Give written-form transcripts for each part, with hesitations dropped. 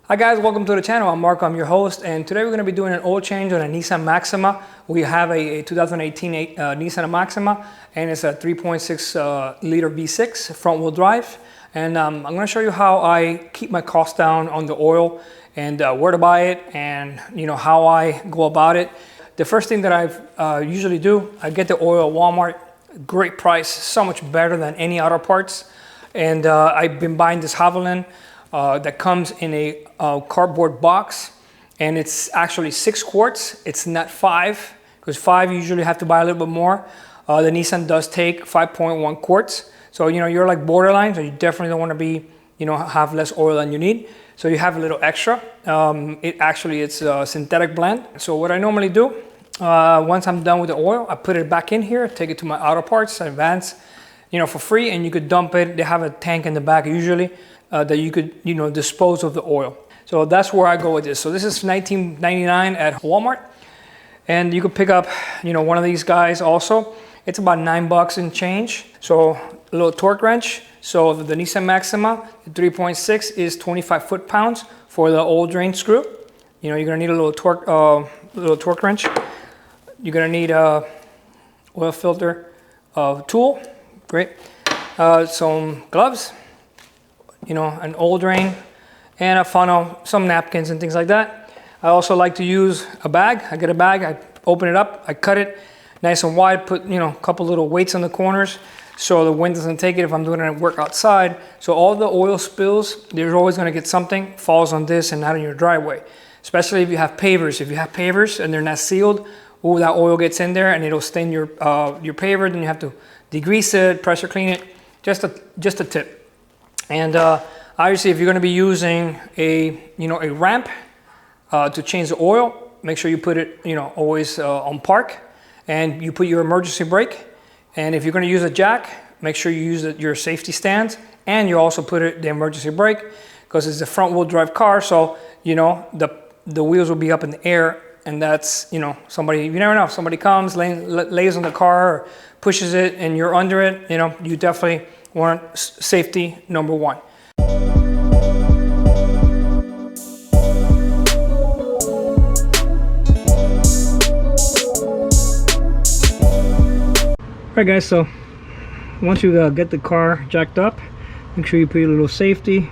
Hi guys, welcome to the channel. I'm Marco, I'm your host, and today we're going to be doing an oil change on a Nissan Maxima. We have a 2018 Nissan Maxima, and it's a 3.6 liter V6 front wheel drive. And I'm going to show you how I keep my costs down on the oil and where to buy it, and how I go about it. The first thing that I usually do, I get the oil at Walmart. Great price, so much better than any auto parts. And I've been buying this Haviland that comes in a cardboard box, and it's actually 6 quarts. It's not 5, because 5 you usually have to buy a little bit more. The Nissan does take 5.1 quarts. So you're like borderline, so you definitely don't want to be have less oil than you need. So you have a little extra. It's a synthetic blend. So what I normally do, once I'm done with the oil, I put it back in here, take it to my auto parts Advance, for free, and you could dump it. They have a tank in the back usually that you could dispose of the oil. So that's where I go with this. So this is $19.99 at Walmart, and you could pick up one of these guys also. It's about $9 and change. So a little torque wrench. So the Nissan Maxima 3.6 is 25 foot-pounds for the oil drain screw. You're gonna need a little torque wrench. You're gonna need a oil filter tool. Great. Some gloves, an oil drain, and a funnel, some napkins and things like that. I also like to use a bag. I get a bag, I open it up, I cut it nice and wide, put a couple little weights on the corners so the wind doesn't take it if I'm doing it at work outside. So all the oil spills, there's always going to get something, falls on this and not in your driveway. Especially if you have pavers. If you have pavers and they're not sealed, that oil gets in there and it'll stain your paver. Then you have to degrease it, pressure clean it. Just a tip. And obviously, if you're going to be using a ramp to change the oil, make sure you put it always on park, and you put your emergency brake. And if you're going to use a jack, make sure you use your safety stand, and you also put the emergency brake, because it's a front wheel drive car. So the wheels will be up in the air, and that's somebody, you never know, if somebody comes, lays on the car or pushes it and you're under it, you definitely want safety number one. Alright guys, so once you get the car jacked up, make sure you put your little safety.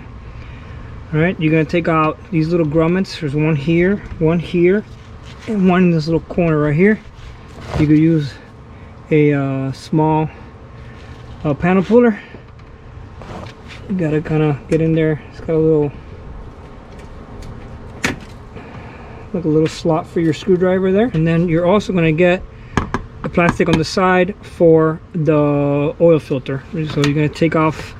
Alright, you're going to take out these little grommets. There's one here, and one in this little corner right here. You could use a small panel puller. You got to kind of get in there. It's got a little, like a little slot for your screwdriver there. And then you're also going to get the plastic on the side for the oil filter. So you're going to take off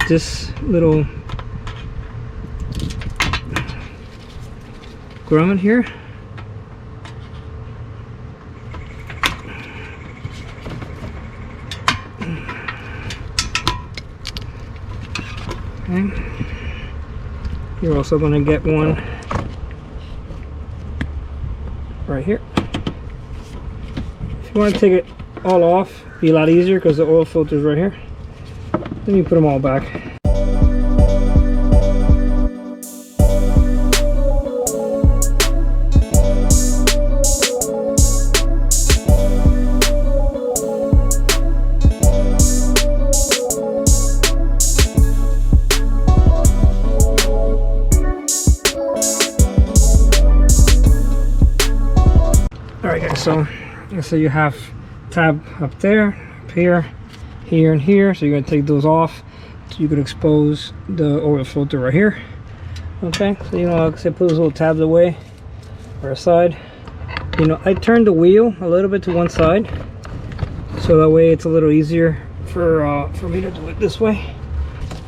this little grommet here. Okay. You're also going to get one right here. If you want to take it all off, it'll be a lot easier because the oil filter is right here. Then you put them all back. Alright guys, so you have tab up there, up here, here, and here. So you're going to take those off so you can expose the oil filter right here. Okay, so like I said, put those little tabs away or aside. I turn the wheel a little bit to one side, so that way it's a little easier for me to do it this way.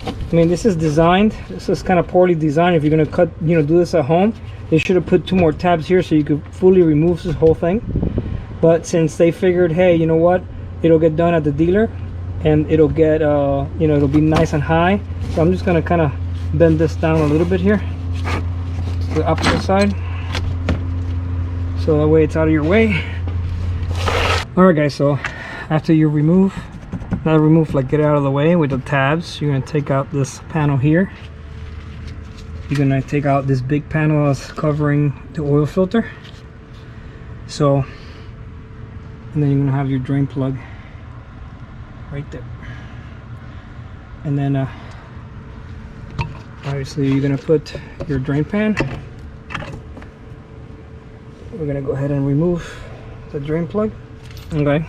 I mean, this is kind of poorly designed. If you're going to do this at home, they should have put 2 more tabs here so you could fully remove this whole thing. But since they figured, hey, you know what, it'll get done at the dealer, and it'll get it'll be nice and high. So I'm just going to kind of bend this down a little bit here to the opposite side, so that way it's out of your way. Alright guys, so after you remove, like get it out of the way with the tabs, you're going to take out this panel here. you're gonna take out this big panel that's covering the oil filter. So, and then you're gonna have your drain plug right there. And then obviously you're gonna put your drain pan. We're gonna go ahead and remove the drain plug. Okay.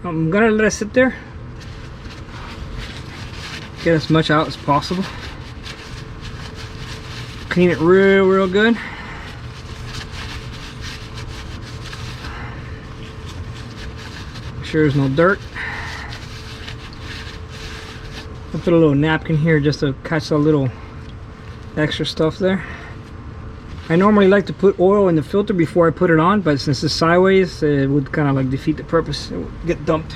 I'm gonna let it sit there, get as much out as possible, clean it real good. Make sure there's no dirt. I'll put a little napkin here just to catch a little extra stuff there. I normally like to put oil in the filter before I put it on, but since it's sideways, it would kind of like defeat the purpose. It would get dumped.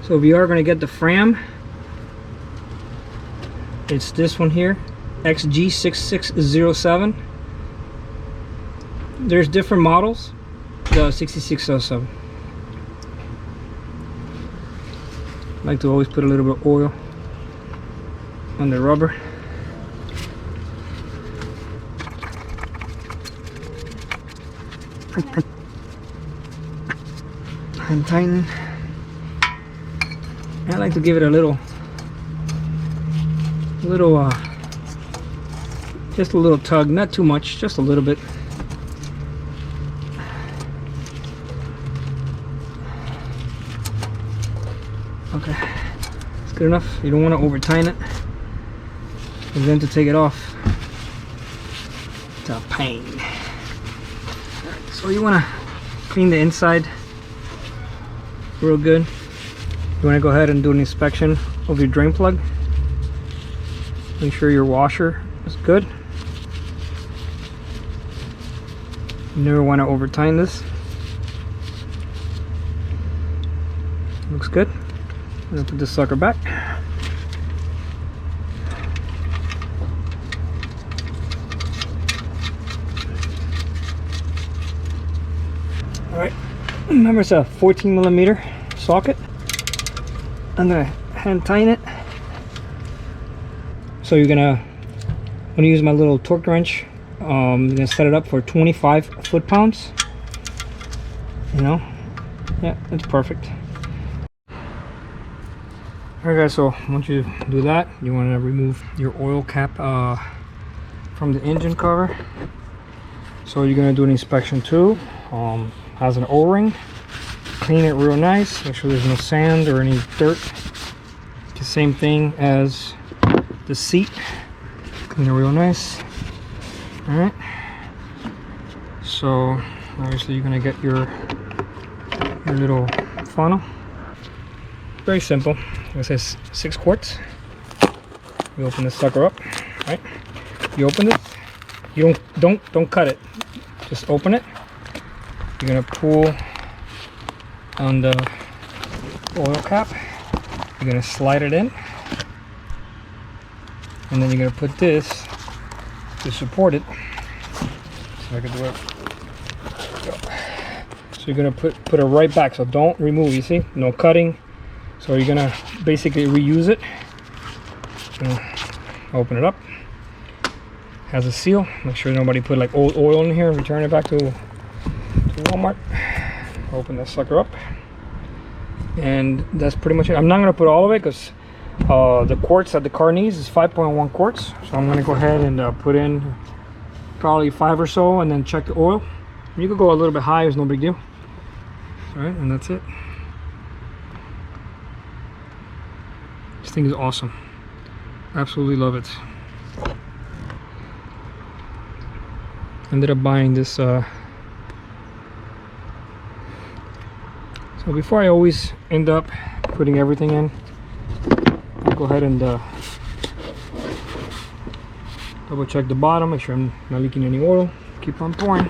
So if you are going to get the Fram, it's this one here, XG6607. There's different models. The 6607. I like to always put a little bit of oil on the rubber. And tighten. I like to give it a little, just a little tug, not too much, just a little bit. Okay, it's good enough. You don't want to over tighten it, and then to take it off, it's a pain. So you want to clean the inside real good. You want to go ahead and do an inspection of your drain plug. Make sure your washer is good. You never want to over tighten this. Looks good. I'm going to put this sucker back. Alright, remember it's a 14mm socket. I'm gonna hand tighten it. So I'm gonna use my little torque wrench. I'm gonna set it up for 25 foot-pounds. You know, yeah, it's perfect. Alright guys, so once you do that, you want to remove your oil cap from the engine cover. So you're gonna do an inspection too. Has an O-ring. Clean it real nice. Make sure there's no sand or any dirt. The same thing as the seat. Clean it real nice. All right. So obviously you're gonna get your little funnel. Very simple. It says 6 quarts. You open this sucker up. Right. You open it. You don't cut it. Just open it. You're gonna pull on the oil cap. You're gonna slide it in, and then you're gonna put this to support it. So I can do it. So you're gonna put it right back. So don't remove. You see, no cutting. So you're gonna basically reuse it. Open it up. Has a seal. Make sure nobody put like old oil in here and return it back to Walmart. Open that sucker up, and that's pretty much it. I'm not going to put all of it because the quarts that the car needs is 5.1 quarts. So I'm going to go ahead and put in probably 5 or so, and then check the oil. You could go a little bit higher, it's no big deal. All right, and that's it. This thing is awesome. Absolutely love it. Ended up buying this. So before I always end up putting everything in, I'll go ahead and double check the bottom, make sure I'm not leaking any oil. Keep on pouring.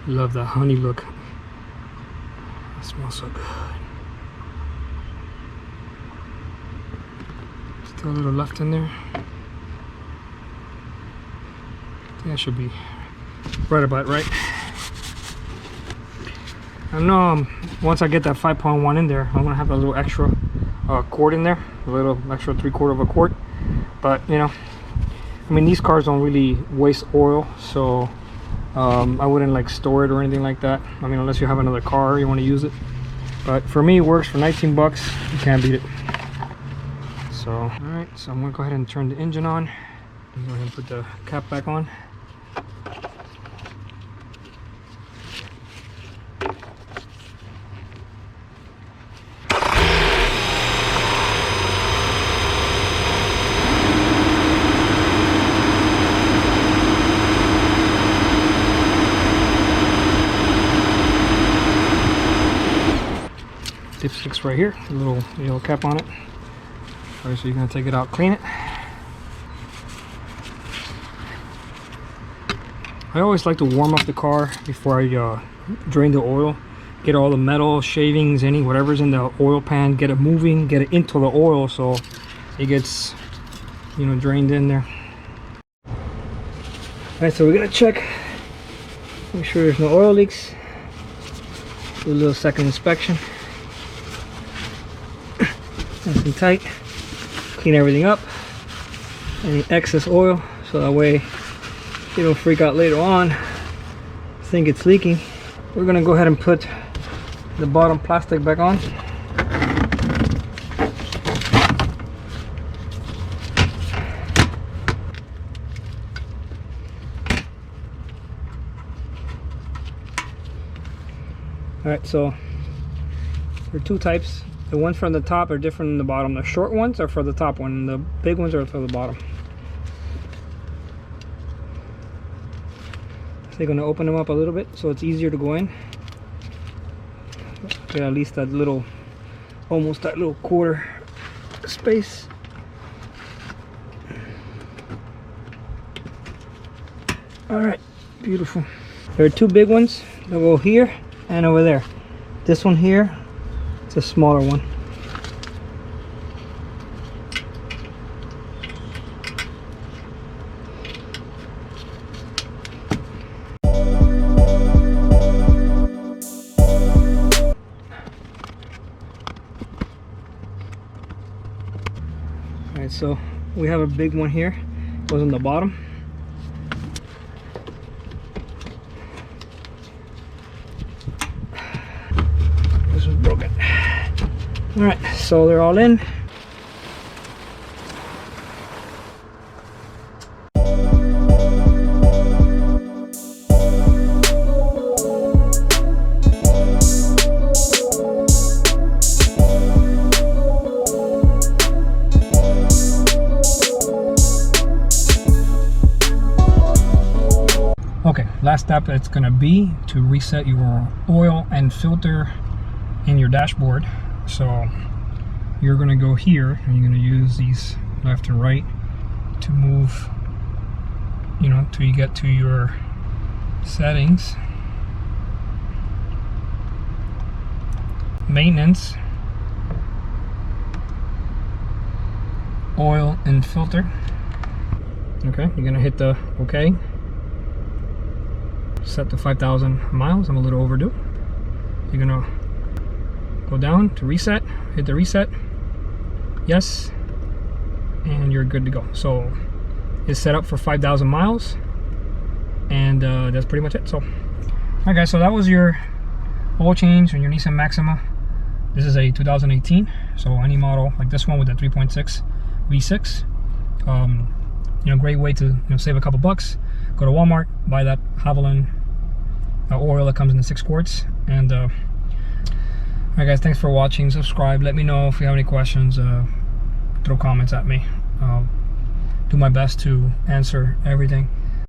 Love that honey look. It smells so good. Still a little left in there. I think that should be right about right. I know once I get that 5.1 in there, I'm gonna have a little extra quart in there, a little extra 3/4 of a quart. But you know, I mean, these cars don't really waste oil, so I wouldn't like store it or anything like that. I mean, unless you have another car you want to use it. But for me, it works for 19 bucks. You can't beat it. So, all right, so I'm gonna go ahead and turn the engine on. Go ahead and put the cap back on. Dipsticks right here, a little yellow cap on it. All right, so you're gonna take it out, clean it. I always like to warm up the car before I drain the oil. Get all the metal shavings, whatever's in the oil pan, get it moving, get it into the oil so it gets, you know, drained in there. All right, so we're gonna check, make sure there's no oil leaks. Do a little second inspection. Nice and tight. Clean everything up. Any excess oil, so that way you don't freak out later on, think it's leaking. We're gonna go ahead and put the bottom plastic back on. All right, so there are two types. The ones from the top are different than the bottom. The short ones are for the top one, and the big ones are for the bottom. So you're gonna open them up a little bit so it's easier to go in. Get at least that little, almost that little quarter space. All right, beautiful. There are two big ones. They'll go here and over there. This one here, it's a smaller one. Alright, so we have a big one here. It goes on the bottom. This was broken. Alright, so they're all in. Okay, last step, it's gonna be to reset your oil and filter in your dashboard. So you're gonna go here and you're gonna use these left and right to move, you know, till you get to your settings, maintenance, oil and filter. Okay, you're gonna hit the okay. Set to 5,000 miles. I'm a little overdue. You're gonna go down to reset, hit the reset, yes, and you're good to go. So it's set up for 5,000 miles, and that's pretty much it. So alright guys, so that was your oil change on your Nissan Maxima. This is a 2018, so any model like this one with a 3.6 V6, you know, great way to, you know, save a couple bucks. Go to Walmart, buy that Haviland oil that comes in the 6 quarts. And all right, guys, thanks for watching. Subscribe. Let me know if you have any questions. Throw comments at me. I'll do my best to answer everything.